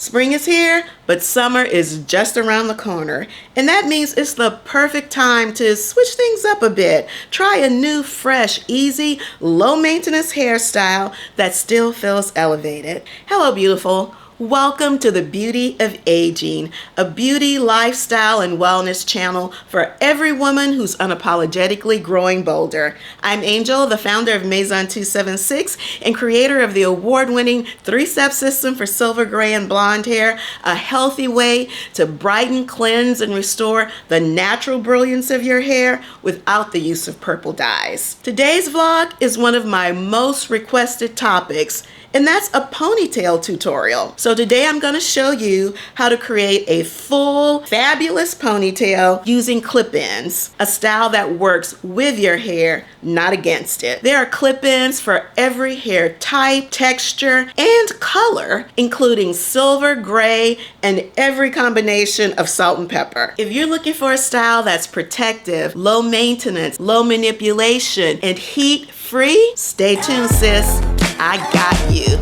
Spring is here, but summer is just around the corner. And that means it's the perfect time to switch things up a bit. Try a new, fresh, easy, low-maintenance hairstyle that still feels elevated. Hello, beautiful. Welcome to the Beauty of Aging, a beauty, lifestyle, and wellness channel for every woman who's unapologetically growing bolder. I'm Angel, the founder of Maison 276 and creator of the award-winning 3-step system for silver, gray, and blonde hair, a healthy way to brighten, cleanse, and restore the natural brilliance of your hair without the use of purple dyes. Today's vlog is one of my most requested topics, and that's a ponytail tutorial. So today I'm gonna show you how to create a full, fabulous ponytail using clip-ins, a style that works with your hair, not against it. There are clip-ins for every hair type, texture, and color, including silver, gray, and every combination of salt and pepper. If you're looking for a style that's protective, low maintenance, low manipulation, and heat-free, stay tuned, sis. I got you.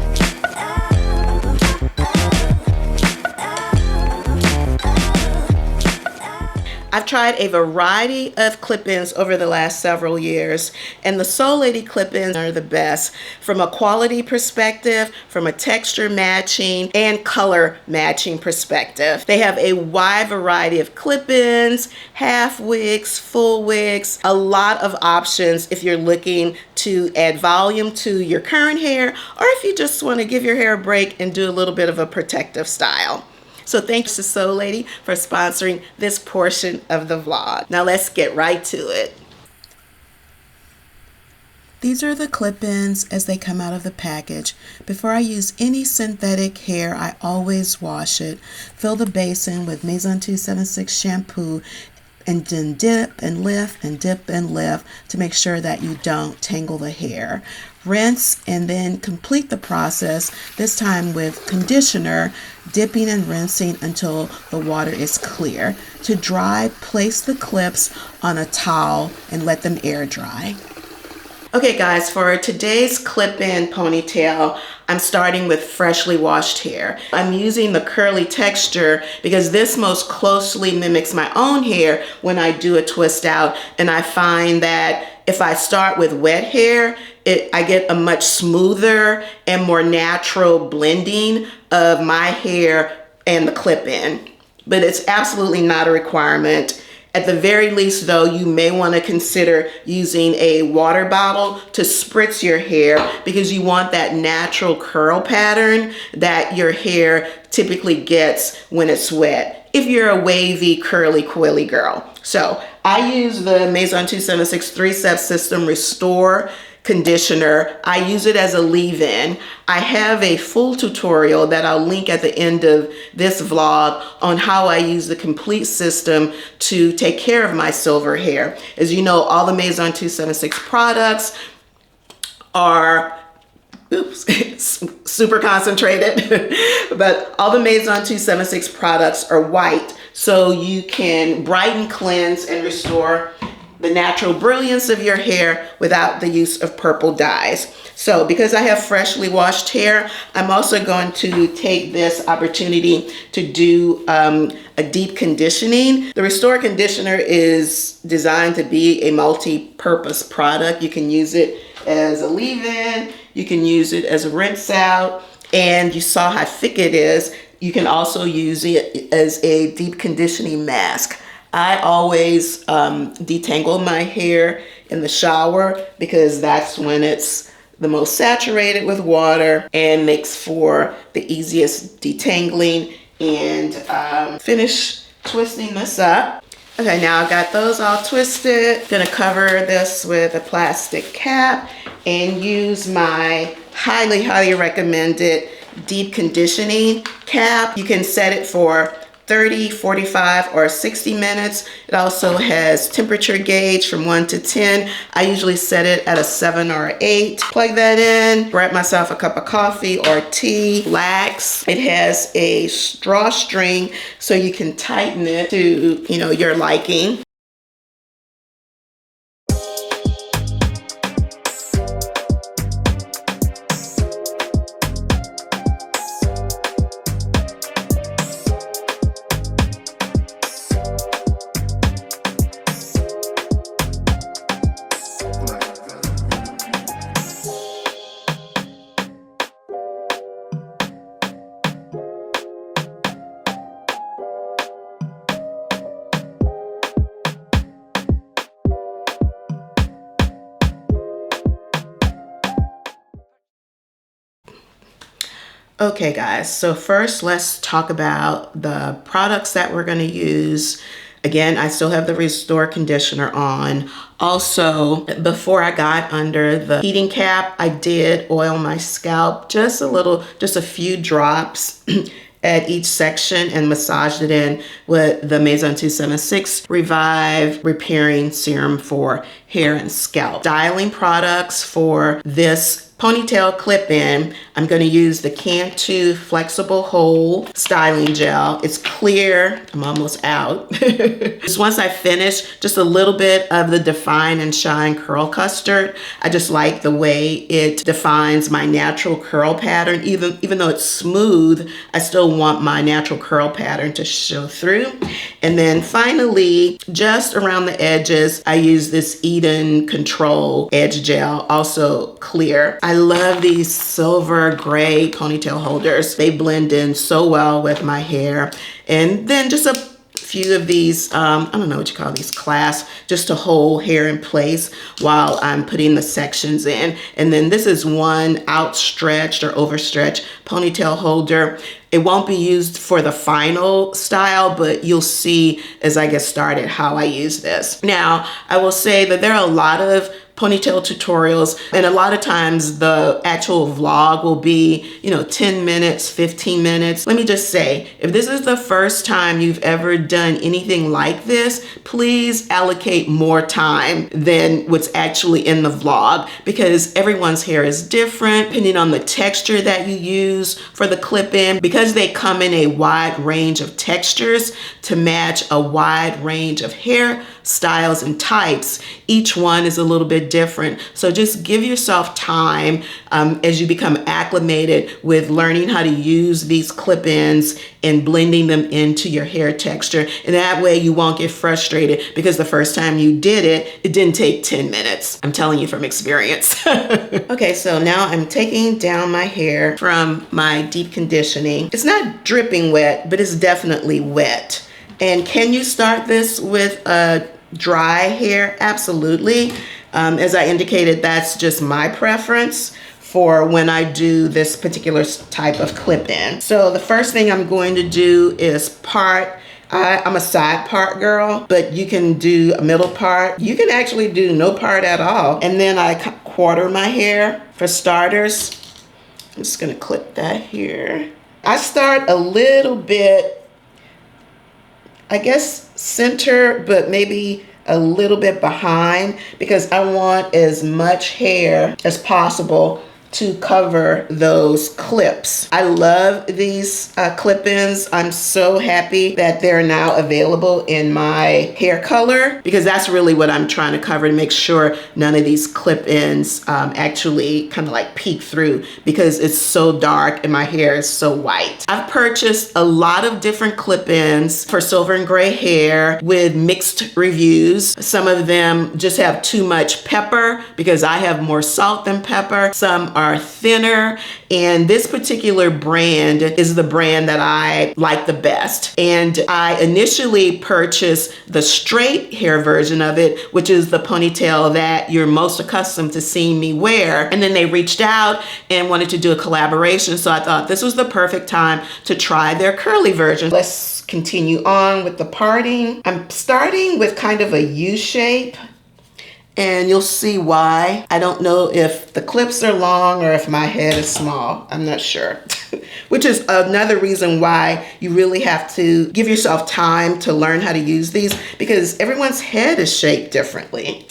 I've tried a variety of clip-ins over the last several years, and the Soul Lady clip-ins are the best from a quality perspective, from a texture matching and color matching perspective. They have a wide variety of clip-ins, half wigs, full wigs, a lot of options if you're looking to add volume to your current hair, or if you just want to give your hair a break and do a little bit of a protective style. So thanks to Soul Lady for sponsoring this portion of the vlog. Now let's get right to it. These are the clip-ins as they come out of the package. Before I use any synthetic hair, I always wash it. Fill the basin with Maison 276 shampoo and then dip and lift and dip and lift to make sure that you don't tangle the hair. Rinse and then complete the process, this time with conditioner, dipping and rinsing until the water is clear. To dry, place the clips on a towel and let them air dry. Okay guys, for today's clip-in ponytail, I'm starting with freshly washed hair. I'm using the curly texture because this most closely mimics my own hair when I do a twist out, and I find that if I start with wet hair, I get a much smoother and more natural blending of my hair and the clip-in. But it's absolutely not a requirement. At the very least though, you may want to consider using a water bottle to spritz your hair because you want that natural curl pattern that your hair typically gets when it's wet, if you're a wavy, curly, coily girl. So I use the Maison 276 3-step system Restore conditioner. I use it as a leave-in. I have a full tutorial that I'll link at the end of this vlog on how I use the complete system to take care of my silver hair. As you know, all the Maison 276 products are super concentrated, but all the Maison 276 products are white, so you can brighten, cleanse, and restore the natural brilliance of your hair without the use of purple dyes. So because I have freshly washed hair, I'm also going to take this opportunity to do a deep conditioning. The Restore conditioner is designed to be a multi-purpose product. You can use it as a leave-in, you can use it as a rinse out, and you saw how thick it is. You can also use it as a deep conditioning mask. I always detangle my hair in the shower because that's when it's the most saturated with water and makes for the easiest detangling. And finish twisting this up. Okay, now I got those all twisted. Gonna cover this with a plastic cap and use my highly, highly recommended deep conditioning cap. You can set it for 30, 45, or 60 minutes. It also has temperature gauge from 1 to 10. I usually set it at a 7 or an 8. Plug that in, grab myself a cup of coffee or tea, relax. It has a drawstring so you can tighten it to, your liking. Okay guys, so first let's talk about the products that we're going to use. Again, I still have the Restore conditioner on. Also, before I got under the heating cap, I did oil my scalp just a little, just a few drops at each section and massaged it in with the Maison 276 Revive Repairing Serum for hair and scalp. Styling products for this ponytail clip-in, I'm going to use the Cantu Flexible Hold Styling Gel. It's clear. I'm almost out. Just once I finish, just a little bit of the Define and Shine Curl Custard. I just like the way it defines my natural curl pattern. Even though it's smooth, I still want my natural curl pattern to show through. And then finally, just around the edges, I use this Eden Control Edge Gel, also clear. I love these silver gray ponytail holders. They blend in so well with my hair. And then just a few of these, I don't know what you call these, clasps, just to hold hair in place while I'm putting the sections in. And then this is one outstretched or overstretched ponytail holder. It won't be used for the final style, but you'll see as I get started how I use this. Now, I will say that there are a lot of ponytail tutorials, and a lot of times the actual vlog will be, 10 minutes, 15 minutes. Let me just say, if this is the first time you've ever done anything like this, please allocate more time than what's actually in the vlog, because everyone's hair is different depending on the texture that you use for the clip-in. Because they come in a wide range of textures to match a wide range of hair styles and types, each one is a little bit different. So just give yourself time as you become acclimated with learning how to use these clip-ins and blending them into your hair texture. And that way you won't get frustrated because the first time you did it, it didn't take 10 minutes. I'm telling you from experience. Okay, so now I'm taking down my hair from my deep conditioning. It's not dripping wet, but it's definitely wet. And can you start this with a dry hair? Absolutely. As I indicated, that's just my preference for when I do this particular type of clip-in. So the first thing I'm going to do is part. I'm a side part girl, but you can do a middle part. You can actually do no part at all. And then I quarter my hair. For starters, I'm just gonna clip that here. I start a little bit, I guess center, but maybe a little bit behind, because I want as much hair as possible to cover those clips. I love these clip-ins. I'm so happy that they're now available in my hair color, because that's really what I'm trying to cover, to make sure none of these clip-ins actually kind of like peek through, because it's so dark and my hair is so white. I've purchased a lot of different clip-ins for silver and gray hair with mixed reviews. Some of them just have too much pepper because I have more salt than pepper. Some are thinner, and this particular brand is the brand that I like the best. And I initially purchased the straight hair version of it, which is the ponytail that you're most accustomed to seeing me wear. And then they reached out and wanted to do a collaboration, so I thought this was the perfect time to try their curly version. Let's continue on with the parting. I'm starting with kind of a U shape, and you'll see why. I don't know if the clips are long or if my head is small. I'm not sure. Which is another reason why you really have to give yourself time to learn how to use these, because everyone's head is shaped differently.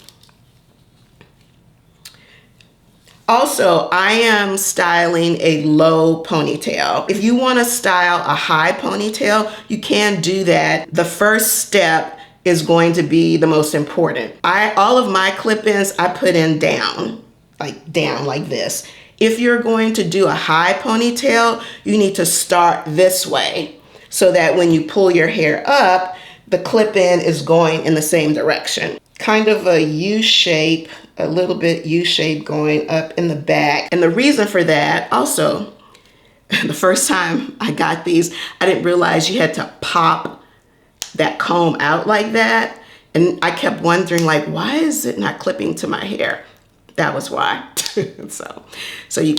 Also, I am styling a low ponytail. If you want to style a high ponytail, you can do that. The first step is going to be the most important. All of my clip-ins, I put in down like this. If you're going to do a high ponytail, you need to start this way so that when you pull your hair up, the clip-in is going in the same direction. Kind of a U shape, a little bit U shape going up in the back. And the reason for that, also, the first time I got these, I didn't realize you had to pop that comb out like that. And I kept wondering, like, why is it not clipping to my hair? That was why. So you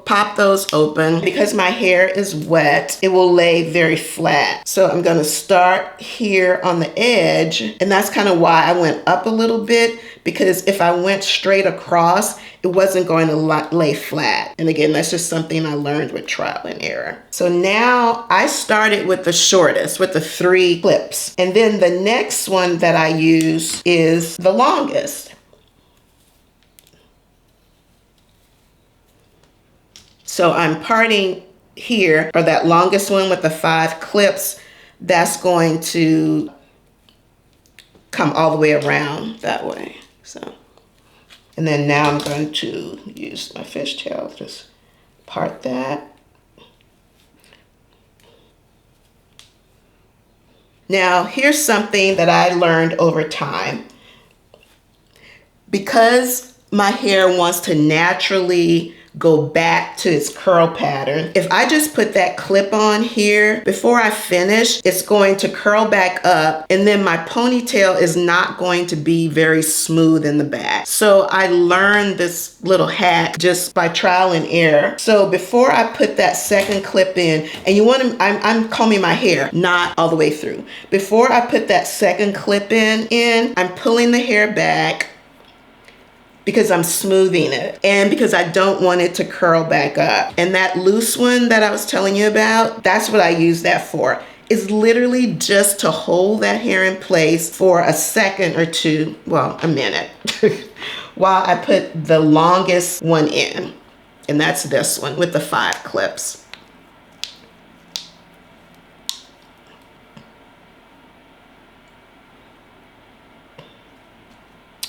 pop those open. Because my hair is wet, it will lay very flat. So I'm gonna start here on the edge, and that's kind of why I went up a little bit, because if I went straight across, it wasn't going to lay flat. And again, that's just something I learned with trial and error. So now I started with the shortest, with the 3 clips. And then the next one that I use is the longest. So I'm parting here, or that longest one with the 5 clips, that's going to come all the way around that way. So, and then now I'm going to use my fishtail, just part that. Now, here's something that I learned over time. Because my hair wants to naturally go back to its curl pattern, if I just put that clip on here, before I finish, it's going to curl back up, and then my ponytail is not going to be very smooth in the back. So I learned this little hack just by trial and error. So before I put that second clip in, and you want to, I'm combing my hair, not all the way through. Before I put that second clip in, I'm pulling the hair back, because I'm smoothing it and because I don't want it to curl back up. And that loose one that I was telling you about, that's what I use that for. It's literally just to hold that hair in place for a second or two, well, a minute, while I put the longest one in. And that's this one with the 5 clips.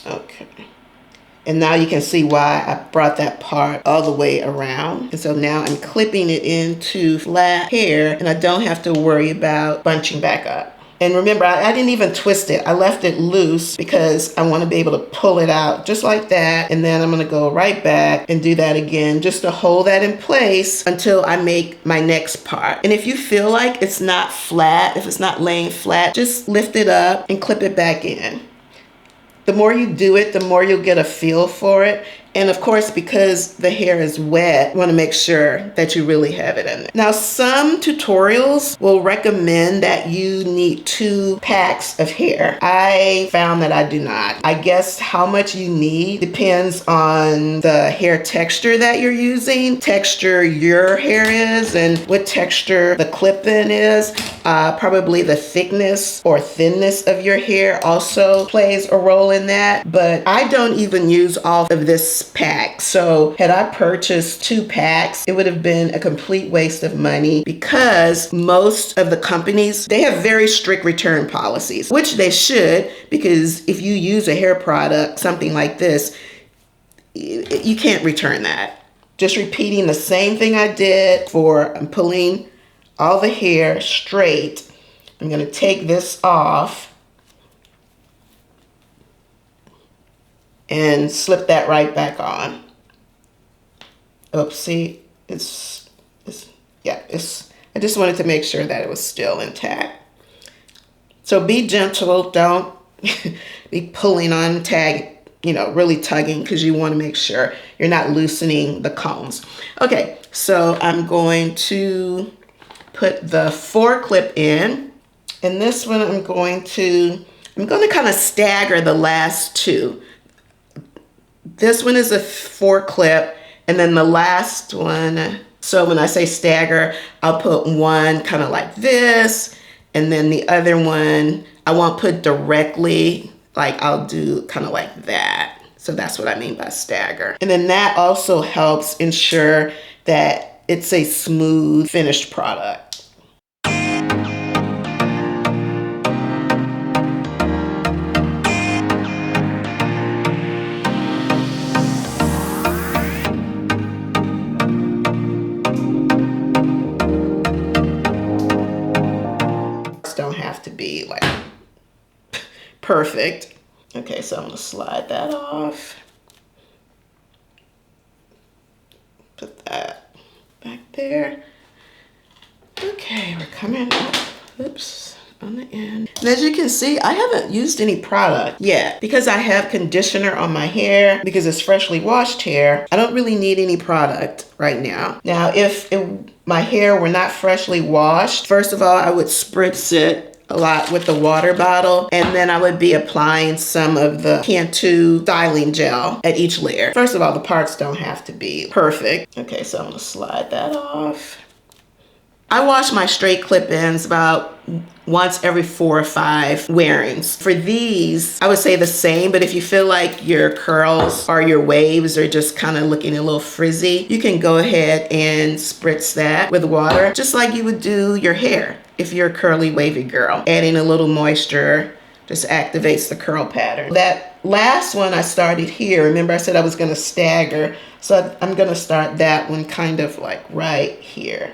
Okay. And now you can see why I brought that part all the way around. And so now I'm clipping it into flat hair, and I don't have to worry about bunching back up. And remember, I didn't even twist it. I left it loose because I want to be able to pull it out just like that. And then I'm going to go right back and do that again just to hold that in place until I make my next part. And if you feel like it's not flat, if it's not laying flat, just lift it up and clip it back in. The more you do it, the more you'll get a feel for it. And of course, because the hair is wet, you want to make sure that you really have it in there. Now, some tutorials will recommend that you need 2 packs of hair. I found that I do not. I guess how much you need depends on the hair texture that you're using, texture your hair is, and what texture the clip-in is. Probably the thickness or thinness of your hair also plays a role in that. But I don't even use all of this pack. So had I purchased 2 packs, it would have been a complete waste of money, because most of the companies, they have very strict return policies, which they should, because if you use a hair product, something like this, you can't return that. Just repeating the same thing I did I'm pulling all the hair straight. I'm going to take this off and slip that right back on. Oops, see, I just wanted to make sure that it was still intact. So be gentle, don't be pulling on, really tugging, because you want to make sure you're not loosening the combs. Okay, so I'm going to put the 4 clip in, and this one I'm going to kind of stagger the last 2. This one is a 4 clip, and then the last one, so when I say stagger, I'll put one kind of like this, and then the other one, I won't put directly, like I'll do kind of like that. So that's what I mean by stagger. And then that also helps ensure that it's a smooth finished product. Don't have to be like perfect. Okay, so I'm gonna slide that off. Put that back there. Okay, we're coming up. Oops. on the end. And as you can see, I haven't used any product yet because I have conditioner on my hair because it's freshly washed hair. I don't really need any product right now. Now, if my hair were not freshly washed, first of all, I would spritz it a lot with the water bottle, and then I would be applying some of the Cantu styling gel at each layer. First of all, the parts don't have to be perfect. Okay, so I'm gonna slide that off. I wash my straight clip-ins about once every 4 or 5 wearings. For these, I would say the same, but if you feel like your curls or your waves are just kind of looking a little frizzy, you can go ahead and spritz that with water, just like you would do your hair if you're a curly, wavy girl. Adding a little moisture just activates the curl pattern. That last one I started here. Remember I said I was gonna stagger, so I'm gonna start that one kind of like right here.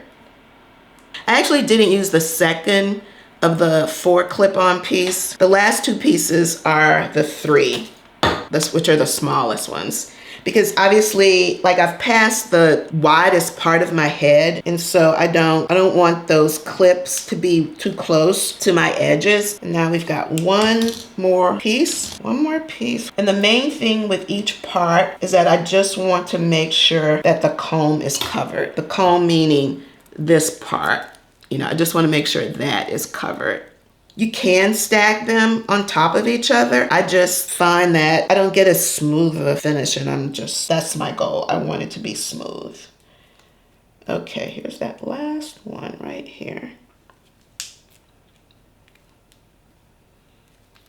I actually didn't use the second of the 4 clip-on piece. The last 2 pieces are the 3, which are the smallest ones. Because obviously, like, I've passed the widest part of my head, and so I don't want those clips to be too close to my edges. And now we've got one more piece. And the main thing with each part is that I just want to make sure that the comb is covered. The comb meaning this part. You know, I just want to make sure that is covered. You can stack them on top of each other. I just find that I don't get as smooth of a finish, and that's my goal. I want it to be smooth. Okay, here's that last one right here.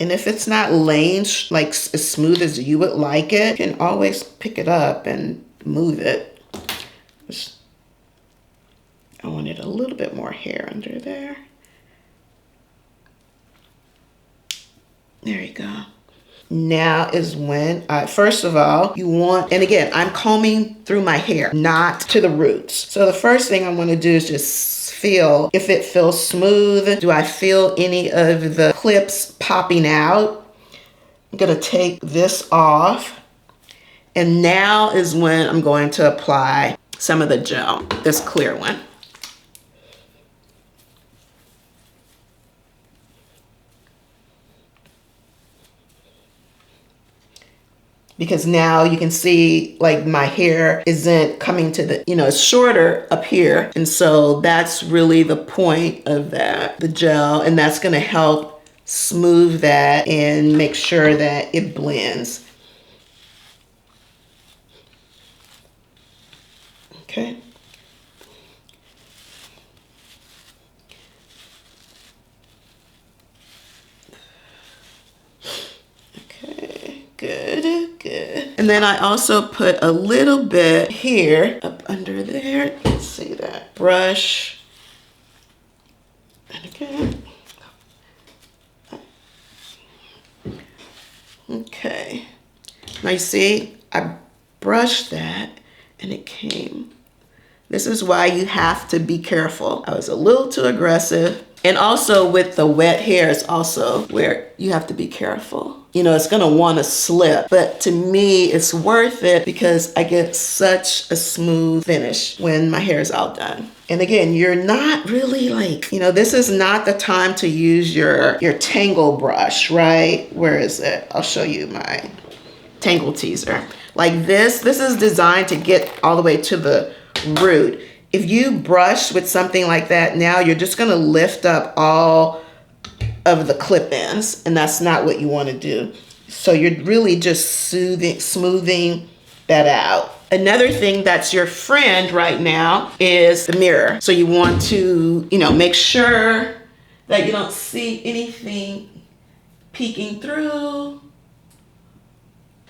And if it's not laying like as smooth as you would like it, you can always pick it up and move it. I wanted a little bit more hair under there. There you go. Now is when first of all, you want, and again, I'm combing through my hair, not to the roots. So the first thing I want to do is just feel if it feels smooth. Do I feel any of the clips popping out? I'm gonna take this off. And now is when I'm going to apply some of the gel, this clear one. Because now you can see like my hair isn't coming to the, it's shorter up here. And so that's really the point of that, the gel, and that's gonna help smooth that and make sure that it blends. Okay. Good. And then I also put a little bit here up under there. Let's see that brush. And again. Okay. Now you see, I brushed that and it came. This is why you have to be careful. I was a little too aggressive. And also with the wet hair is also where you have to be careful. It's gonna wanna slip, but to me, it's worth it because I get such a smooth finish when my hair is all done. And again, you're not really like, this is not the time to use your tangle brush, right? Where is it? I'll show you my tangle teaser. Like this is designed to get all the way to the root. If you brush with something like that, now you're just gonna lift up all of the clip-ins, and that's not what you want to do. So you're really just smoothing that out. Another thing that's your friend right now is the mirror. So you want to, make sure that you don't see anything peeking through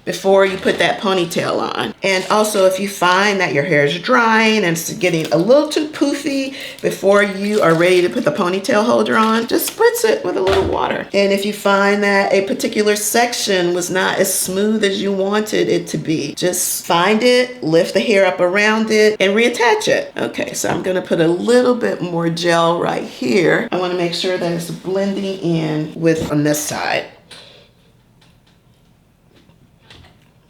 before you put that ponytail on. And also if you find that your hair is drying and it's getting a little too poofy before you are ready to put the ponytail holder on, just spritz it with a little water. And if you find that a particular section was not as smooth as you wanted it to be, just find it, lift the hair up around it, and reattach it. Okay, so I'm gonna put a little bit more gel right here. I wanna make sure that it's blending in with on this side.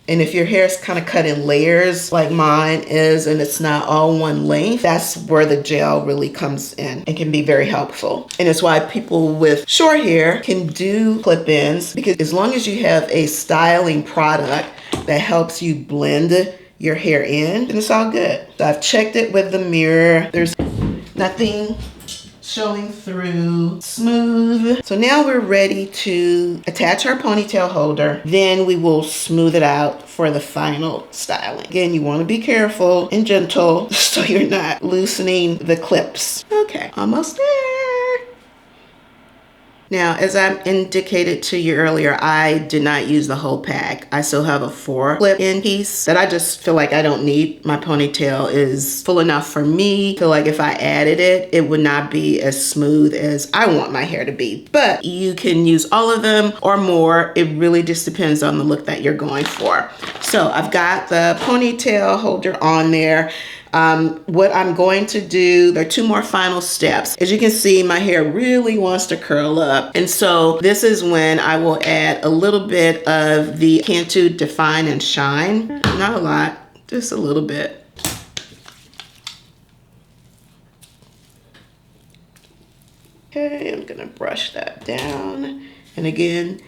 And if your hair is kind of cut in layers like mine is and it's not all one length, that's where the gel really comes in and can be very helpful. And it's why people with short hair can do clip-ins, because as long as you have a styling product that helps you blend your hair in, then it's all good. So I've checked it with the mirror. There's nothing showing through, smooth. So now we're ready to attach our ponytail holder. Then we will smooth it out for the final styling. Again, you want to be careful and gentle so you're not loosening the clips. Okay, almost there. Now, as I indicated to you earlier, I did not use the whole pack. I still have a 4 clip-in piece that I just feel like I don't need. My ponytail is full enough for me. I feel like if I added it, it would not be as smooth as I want my hair to be. But you can use all of them or more. It really just depends on the look that you're going for. So I've got the ponytail holder on there. What I'm going to do, there are 2 more final steps. As you can see, my hair really wants to curl up. And so this is when I will add a little bit of the Cantu Define and Shine. Not a lot, just a little bit. Okay, I'm gonna brush that down. And again,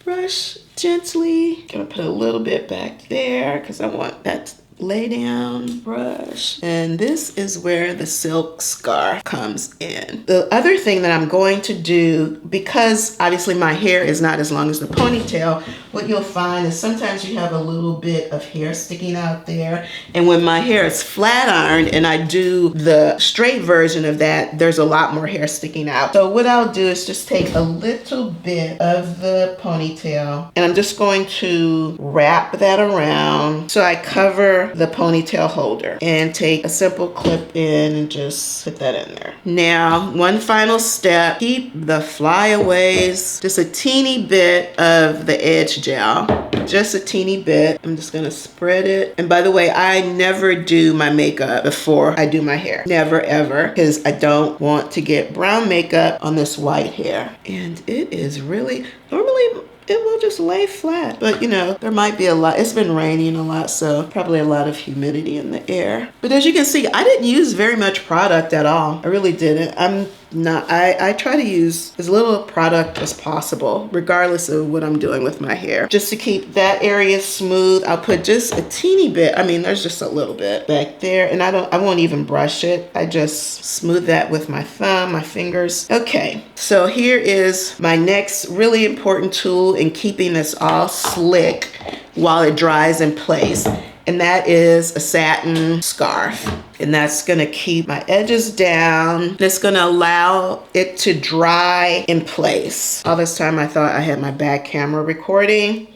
brush gently. Gonna put a little bit back there because I want that lay down, brush. And this is where the silk scarf comes in. The other thing that I'm going to do, because obviously my hair is not as long as the ponytail, what you'll find is sometimes you have a little bit of hair sticking out there. And when my hair is flat ironed and I do the straight version of that, there's a lot more hair sticking out. So what I'll do is just take a little bit of the ponytail and I'm just going to wrap that around so I cover the ponytail holder, and take a simple clip in and just put that in there. Now, one final step, keep the flyaways, just a teeny bit of the edge gel, just a teeny bit. I'm just gonna spread it. And by the way, I never do my makeup before I do my hair. Never, ever, because I don't want to get brown makeup on this white hair. And it is really, normally it will just lay flat, but you know, there might be a lot. It's been raining a lot, so probably a lot of humidity in the air. But as you can see, I didn't use very much product at all. I really didn't. I try to use as little product as possible, regardless of what I'm doing with my hair. Just to keep that area smooth, I'll put just a teeny bit. I mean, there's just a little bit back there, and I won't even brush it. I just smooth that with my thumb, my fingers. Okay, so here is my next really important tool in keeping this all slick while it dries in place. And that is a satin scarf. And that's gonna keep my edges down. It's gonna allow it to dry in place. All this time I thought I had my back camera recording,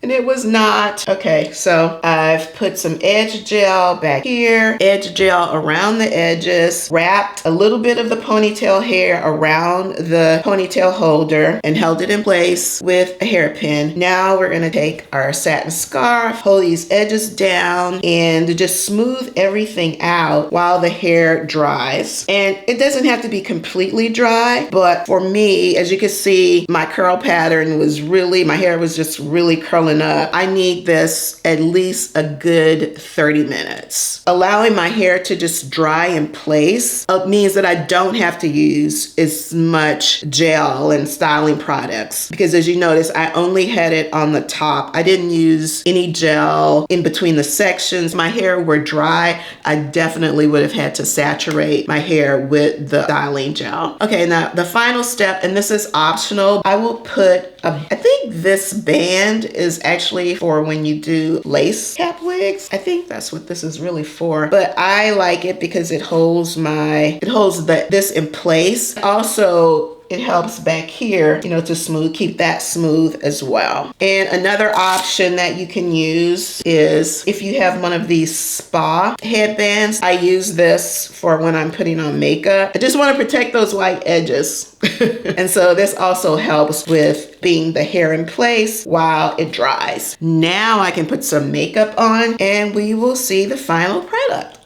and it was not. Okay, so I've put some edge gel back here, edge gel around the edges, wrapped a little bit of the ponytail hair around the ponytail holder and held it in place with a hairpin. Now we're gonna take our satin scarf, hold these edges down, and just smooth everything out while the hair dries. And it doesn't have to be completely dry, but for me, as you can see, my curl pattern was really, my hair was just really curling up. I need this at least a good 30 minutes. Allowing my hair to just dry in place means that I don't have to use as much gel and styling products, because as you notice, I only had it on the top. I didn't use any gel in between the sections. My hair were dry. I definitely would have had to saturate my hair with the styling gel. Okay, now the final step, and this is optional, I will put I think this band is actually for when you do lace cap wigs. I think that's what this is really for, but I like it because it holds this in place. Also, it helps back here, you know, to keep that smooth as well. And another option that you can use is if you have one of these spa headbands. I use this for when I'm putting on makeup. I just want to protect those white edges. And so this also helps with being the hair in place while it dries. Now I can put some makeup on and we will see the final product.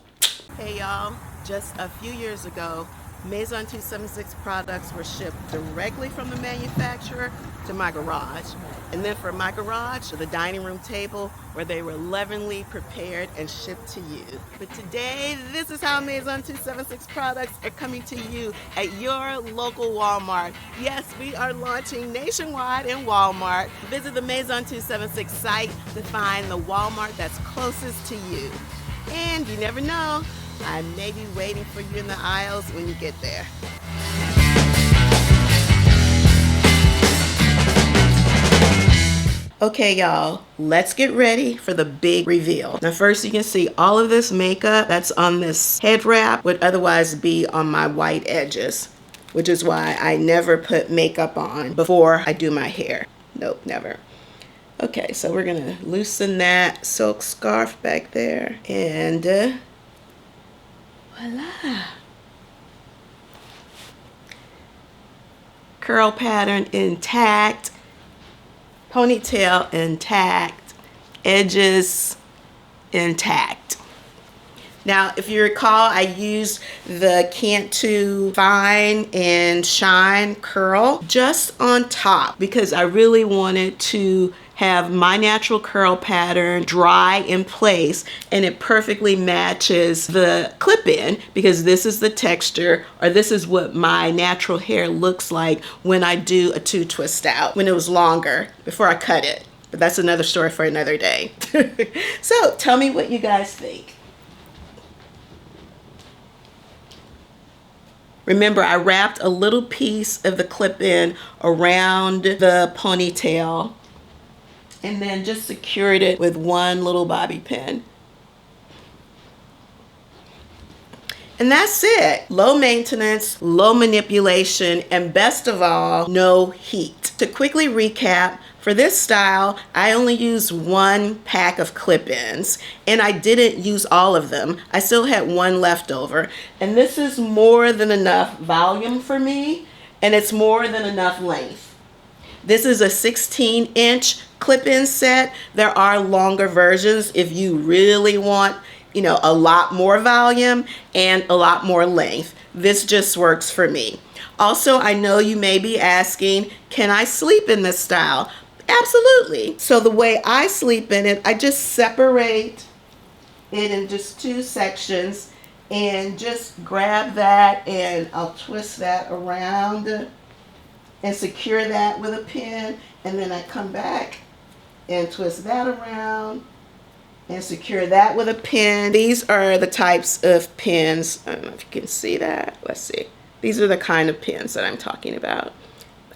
Hey y'all, just a few years ago, Maison 276 products were shipped directly from the manufacturer to my garage. And then from my garage to the dining room table where they were lovingly prepared and shipped to you. But today, this is how Maison 276 products are coming to you at your local Walmart. Yes, we are launching nationwide in Walmart. Visit the Maison 276 site to find the Walmart that's closest to you. And you never know, I may be waiting for you in the aisles when you get there. Okay, y'all, let's get ready for the big reveal. Now, first you can see all of this makeup that's on this head wrap would otherwise be on my white edges, which is why I never put makeup on before I do my hair. Nope, never. Okay, so we're gonna loosen that silk scarf back there and voila. Curl pattern intact. Ponytail intact, edges intact. Now, if you recall, I used the Cantu Fine and Shine Curl just on top because I really wanted to have my natural curl pattern dry in place, and it perfectly matches the clip-in because this is the texture, or this is what my natural hair looks like when I do a 2 twist out, when it was longer before I cut it. But that's another story for another day. So tell me what you guys think. Remember, I wrapped a little piece of the clip-in around the ponytail and then just secured it with one little bobby pin. And that's it. Low maintenance, low manipulation, and best of all, no heat. To quickly recap, for this style, I only used 1 pack of clip-ins, and I didn't use all of them. I still had 1 left over. And this is more than enough volume for me, and it's more than enough length. This is a 16-inch clip-in set. There are longer versions if you really want, you know, a lot more volume and a lot more length. This just works for me. Also, I know you may be asking, can I sleep in this style? Absolutely. So the way I sleep in it, I just separate it in just 2 sections and just grab that and I'll twist that around and secure that with a pin, and then I come back and twist that around and secure that with a pin. These are the types of pins. I don't know if you can see that. Let's see. These are the kind of pins that I'm talking about.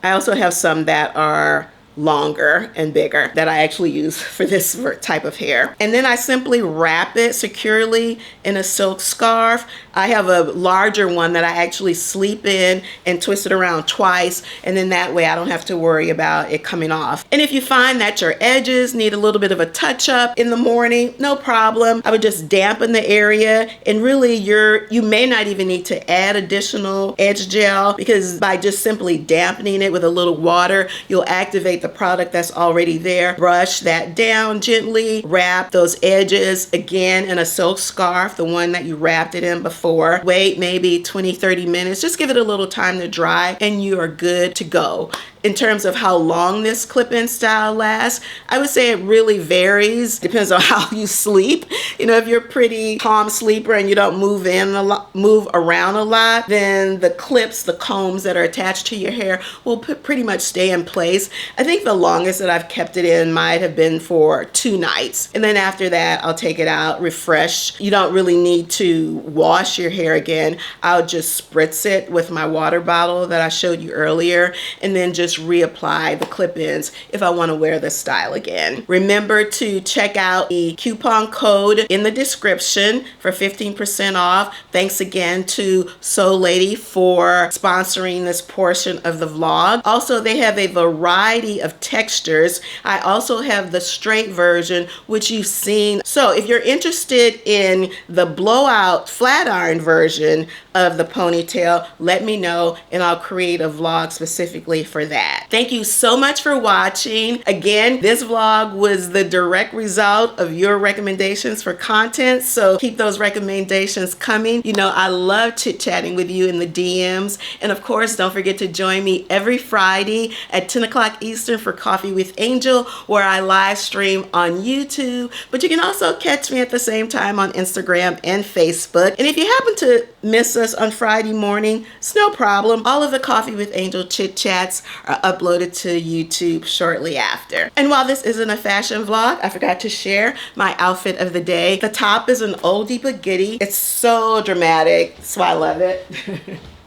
I also have some that are longer and bigger that I actually use for this type of hair. And then I simply wrap it securely in a silk scarf. I have a larger one that I actually sleep in and twist it around twice, and then that way I don't have to worry about it coming off. And if you find that your edges need a little bit of a touch up in the morning, no problem. I would just dampen the area, and really you may not even need to add additional edge gel, because by just simply dampening it with a little water, you'll activate the product that's already there. Brush that down gently, wrap those edges again in a silk scarf, the one that you wrapped it in before. Wait maybe 20-30 minutes, just give it a little time to dry, and you are good to go. In terms of how long this clip-in style lasts, I would say it really varies. Depends on how you sleep. You know, if you're a pretty calm sleeper and you don't move around a lot, then the clips, the combs that are attached to your hair will pretty much stay in place. I think the longest that I've kept it in might have been for 2 nights. And then after that, I'll take it out, refresh. You don't really need to wash your hair again. I'll just spritz it with my water bottle that I showed you earlier, and then just reapply the clip-ins if I want to wear this style again. Remember to check out the coupon code in the description for 15% off. Thanks again to Soul Lady for sponsoring this portion of the vlog. Also, they have a variety of textures. I also have the straight version, which you've seen. So if you're interested in the blowout flat iron version of the ponytail, let me know and I'll create a vlog specifically for that. Thank you so much for watching. Again, this vlog was the direct result of your recommendations for content, so keep those recommendations coming. You know, I love chit-chatting with you in the DMs. And of course, don't forget to join me every Friday at 10 o'clock Eastern for Coffee with Angel, where I live stream on YouTube, but you can also catch me at the same time on Instagram and Facebook. And if you happen to miss us on Friday morning, it's no problem. All of the Coffee with Angel chit chats are uploaded to YouTube shortly after. And while this isn't a fashion vlog, I forgot to share my outfit of the day. The top is an oldie but goodie. It's so dramatic, so I love it.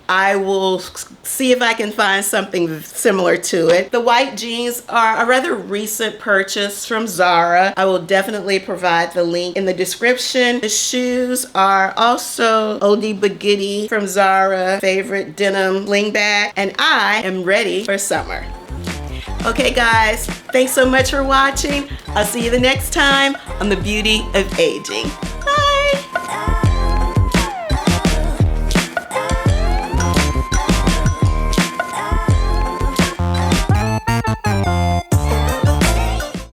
I will see if I can find something similar to it. The white jeans are a rather recent purchase from Zara. I will definitely provide the link in the description. The shoes are also oldie but goodie from Zara, favorite denim sling bag, and I am ready for summer. Okay guys, thanks so much for watching. I'll see you the next time on The Beauty of Aging.